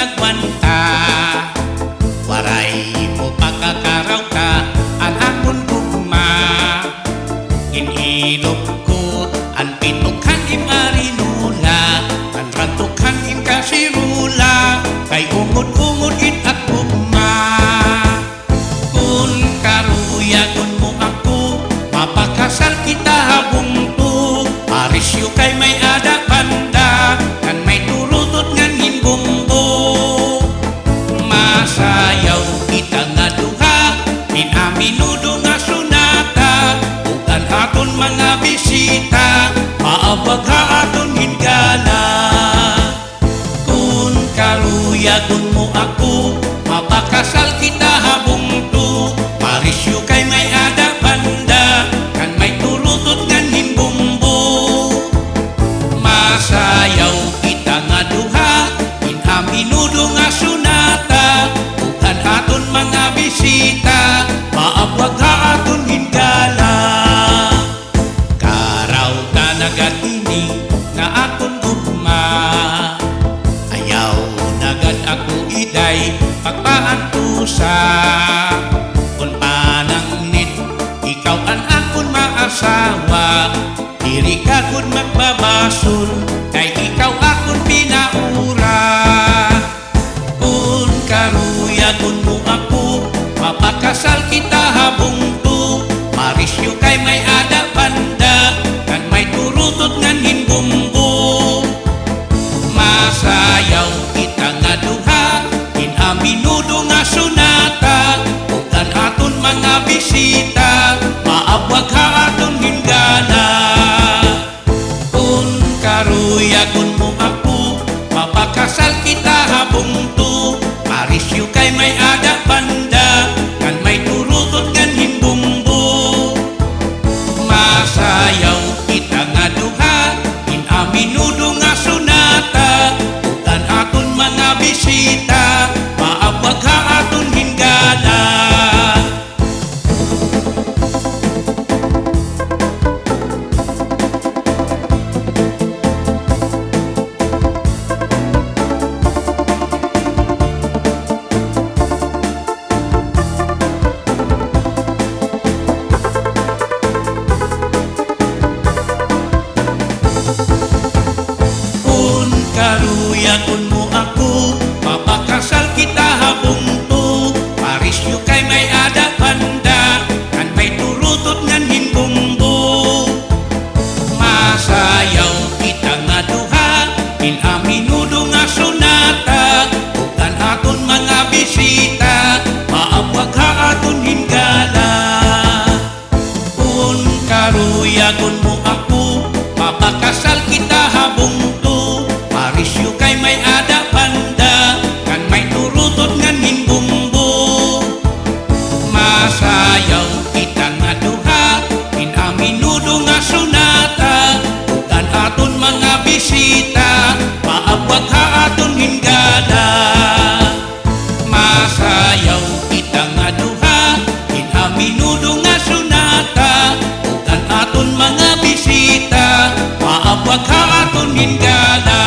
nagwanta. Waray mo pagkakaraw ka ang akong gugma. Inilog ko ang pinukan imarinula, ang rantukan in kasirula, kay ungod-ungod in at gugma. Kung karuyagon mo ako, mapakasal kita habong to. Parisyo kay may ada panda, kan may turutot ngan himbumbo. Masayaw kita nga duha, minaminudo nga sunata, ugan aton mga bisita, maabag ha aton hingala. Kung karuyagon mo ako, mapakasal kita habong to. Parisyo kay may ada panda, kan may turutot ngan himbumbo. Masayaw kita nga duha, minaminudo nga sunata, ugan aton mga bisita, maabwag ha aton hingala. Karaw ka nagatini nga aton gugma, ayaw nagad ako iday pagpaantusa. Kung panangnit ikaw ang akon maasawa, diri ka kun magbabasol, kay ikaw akon pinaura. Kung karuyagon mo ako, mapakasal kita habong to. Parisyo kay may ada panda, kan may turutot ngan himbumbo. Masayaw kita nga duha, minaminudo nga sunata, ugan aton mga bisita, maabwag ha aton hingala. Kung karuyagon mo ako, mapakasal kita habong to. Parisyo kay may ada panda, kan may turutot ngan himbumbo. Masayaw kita nga duha, minaminudo nga sunata, ugan aton mga bisita, maabwag ha aton hingala. Kung karuyagon mo ako, mapakasal kita habong to. Parisyo kay may ada panda, kan may turutot ngan himbumbo. Masayaw kita nga duha, minaminudo nga sunata, ugan aton mga bisita, maabwag ha aton hingala. Kung karuyagon mo ako, mapakasal kita habong to. Parisyo kay may ada panda, kan may turutot ngan himbumbo. Masayaw kita nga duha, minaminudo nga sunata, ugan aton mga bisita, maabwag ha aton hingala. Masayaw kita nga duha, minaminudo nga sunata, ugan aton mga bisita, maabwag ha aton hingala.